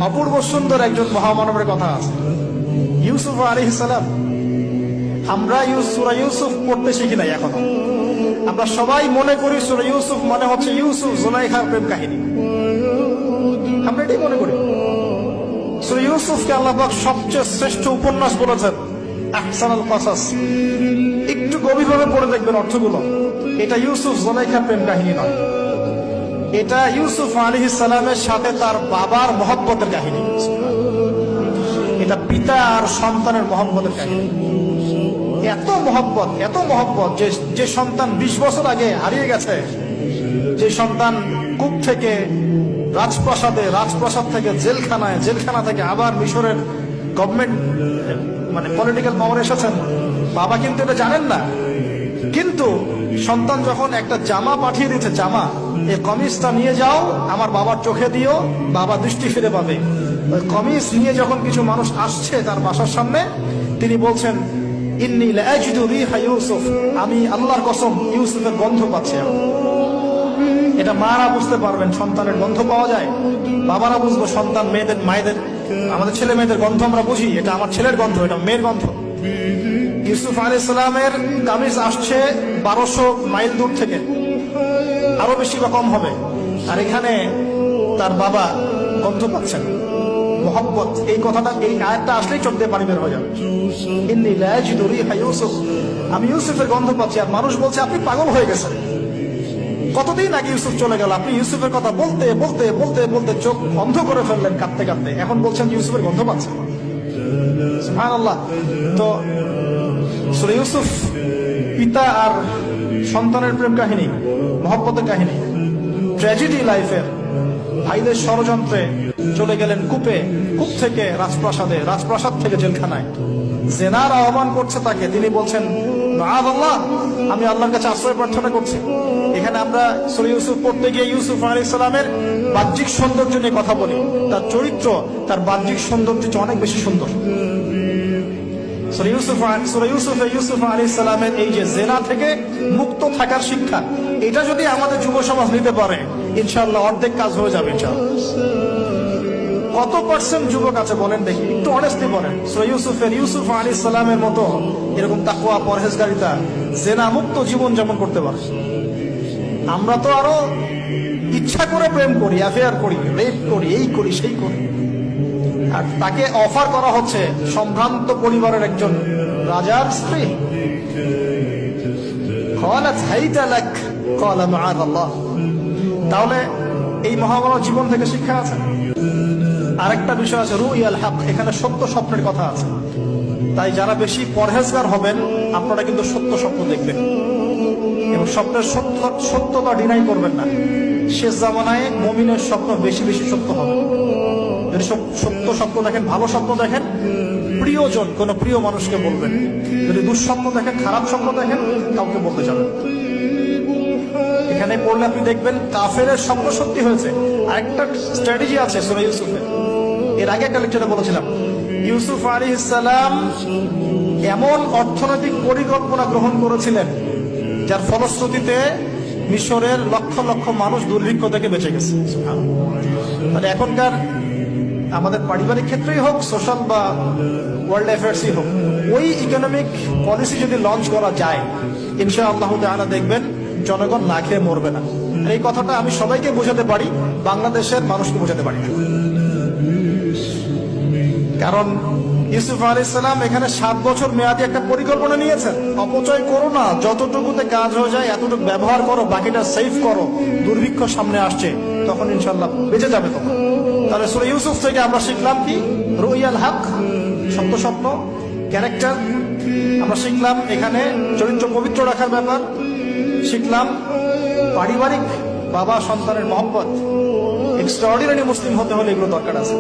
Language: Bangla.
অপূর্ব সুন্দর একজন মহামানবের কথা আছে, ইউসুফ আলাইহিস সালাম। আমরা সূরা ইউসুফ পড়তে শিখি নাই এখনো। আমরা সবাই মনে করি সূরা ইউসুফ মানে হচ্ছে ইউসুফ জুলাইখার প্রেম কাহিনী, আমরা এটাই মনে করি। সূরা ইউসুফকে আল্লাহ পাক সবচেয়ে শ্রেষ্ঠ উপন্যাস বলেছেন, আহসানুল কসাস। একটু গভীরভাবে পড়ে দেখবেন অর্থগুলো। এটা ইউসুফ জুলাইখার প্রেম কাহিনী নয়, এটা ইউসুফ আলাইহিস সালামের সাথে তার বাবার মহব্বতের কাহিনী। এটা পিতা আর সন্তানের মহব্বতের কাহিনী। এত মহব্বত যে সন্তান 20 বছর আগে হারিয়ে গেছে, যে সন্তান কূপ থেকে রাজপ্রাসাদে, রাজপ্রাসাদ থেকে জেলখানায়, জেলখানা থেকে আবার মিশরের গভর্নমেন্ট মানে পলিটিক্যাল পাওয়ার এসেছেন। বাবা কিন্তু এটা জানেন না, কিন্তু সন্তান যখন একটা জামা পাঠিয়ে দিচ্ছে, জামা, এই কমিজটা নিয়ে যাও, আমার বাবার চোখে দিও, বাবা দৃষ্টি ফিরে পাবে। ওই কমিজ নিয়ে যখন কিছু মানুষ আসছে তার বাসার সামনে, তিনি বলছেন, ইন্নী লাআজিদু রিহা ইউসুফ, আমি আল্লাহর কসম ইউসুফের গন্ধ পাচ্ছি। এটা মারা বুঝতে পারবেন, সন্তানের গন্ধ পাওয়া যায়। বাবারা বুঝবো, সন্তান মায়েদের, আমাদের ছেলে মেয়েদের গন্ধ আমরা বুঝি, এটা আমার ছেলের গন্ধ, এটা মেয়ের গন্ধ। ইউসুফ আলাইহিস সালামের কামিজ আসছে 1200 মাইল দূর থেকে, আরো বেশি বা কম হবে, আর এখানে তার বাবা গন্ধ পাচ্ছেন। মোহাম্মত, এই কথাটা, এই আয়াতটা আসলেই চোখ দিয়ে পানি বের হয়ে যাবে। ইন্নী লাআজিদু রিহা ইউসুফ, আমি ইউসুফের গন্ধ পাচ্ছি। আর মানুষ বলছে, আপনি পাগল হয়ে গেছেন, কতদিন আগে ইউসুফ চলে গেল, আপনি ইউসুফের কথা বলতে বলতে বলতে বলতে চোখ বন্ধ করে ফেললেন কাঁদতে কাঁদতে, এখন বলছেন ইউসুফের গন্ধ পাচ্ছেন। সুবহানাল্লাহ। তো সূরা ইউসুফ পিতা আর সন্তানের প্রেম কাহিনী, মহব্বতের কাহিনী, ট্র্যাজেডি লাইফের। ভাইদের ষড়যন্ত্রে চলে গেলেন কূপে, কূপ থেকে রাজপ্রাসাদে, রাজপ্রাসাদ থেকে জেলখানায়। জেনার আহ্বান করছে তাকে, তিনি বলছেন, মাআযাল্লাহ, আমি আল্লাহর কাছে আশ্রয় প্রার্থনা করছি। এখানে আমরা সূরা ইউসুফ পড়তে গিয়ে ইউসুফ আলাইহিস সালামের বাহ্যিক সৌন্দর্য নিয়ে কথা বলি, তার চরিত্র, তার বাহ্যিক সৌন্দর্য অনেক বেশি সুন্দর। সূরা ইউসুফ আলাইহিস সালামের এই যে জেনা থেকে মুক্ত থাকার শিক্ষা, এটা যদি আমাদের যুব সমাজ নিতে পারে, ইনশাআল্লাহ অর্ধেক কাজ হয়ে যাবে ইনশাআল্লাহ। কত পার্সেন্ট যুবক আছে বলেন দেখি, একটু অনেস্টলি বলেন, সূরা ইউসুফ আলাইহিস সালামের মতো এরকম তাকওয়া, পরহেজগারিতা, জেনা মুক্ত জীবন যেমন করতে পারে। আমরা তো আরো ইচ্ছা করে প্রেম করি, অ্যাফেয়ার করি, রেপ করি, এই করি সেই করি। আর তাকে অফার করা হচ্ছে সম্ভ্রান্ত পরিবারের একজন রাজার স্ত্রী। ক্বালাত হাইতা লাক ক্বালা মাআযাল্লাহ। তাহলে এই মহামানব জীবন থেকে শিক্ষা আছে। আরেকটা বিষয় আছে, রুইয়াল হক, এখানে সত্য স্বপ্নের কথা আছে। তাই যারা বেশি পরহেজগার হবেন, আপনারা কিন্তু সত্য স্বপ্ন দেখবেন এবং স্বপ্নের সত্যতা ডিনাই করবেন না। শেষ জামানায় মুমিনের স্বপ্ন বেশি বেশি সত্য হবে। যদি সত্য স্বপ্ন দেখেন, ভালো স্বপ্ন দেখেন, প্রিয়জন, কোন প্রিয় মানুষকে বলবেন। যদি দুঃস্বপ্ন দেখেন, খারাপ স্বপ্ন দেখেন, কাউকে বলতে যাবেন। এখানে পড়লে আপনি দেখবেন কাফেরের স্বপ্ন সত্যি হয়েছে। আরেকটা স্ট্র্যাটেজি আছে সূরা ইউসুফের, এর আগে একটা লেকচারে বলেছিলাম। ইউসুফ আলাইহিস সালাম এমন অর্থনৈতিক পরিকল্পনা গ্রহণ করেছিলেন, যার ফলশ্রুতিতে মিশরের লক্ষ লক্ষ মানুষ দুর্ভিক্ষ থেকে বেঁচে গেছে। তাহলে এখনকার আমাদের পারিবারিক ক্ষেত্রেই হোক, সোশ্যাল বা ওয়ার্ল্ড অ্যাফেয়ার্সই হোক, ওই ইকোনমিক পলিসি যদি লঞ্চ করা যায়, ইনশাআল্লাহ তাআলা দেখবেন জনগণ না খেয়ে মরবে না। এই কথাটা আমি সবাইকে বোঝাতে পারি, বাংলাদেশের মানুষকে বোঝাতে পারি না। কারণ ইউসুফ আলাইহিস সালাম এখানে 7 বছর মেয়াদি একটা পরিকল্পনা নিয়েছেন। অপচয় করো না, যতটুকুতে কাজ হয়ে যায় এতটুকু ব্যবহার করো, বাকিটা সেভ করো। দুর্ভিক্ষ সামনে আসছে, তখন ইনশাআল্লাহ বেঁচে যাবে তখন। তাহলে সূরা ইউসুফ থেকে আমরা শিখলাম কি? রুইয়াল হক, সত্য স্বপ্ন, ক্যারেক্টার। আমরা শিখলাম এখানে চরিত্র পবিত্র রাখার ব্যাপার, শিখলাম পারিবারিক বাবা সন্তানের মহব্বত। এক্সট্রাঅর্ডিনারি মুসলিম হতে হলে এগুলো দরকার আছে।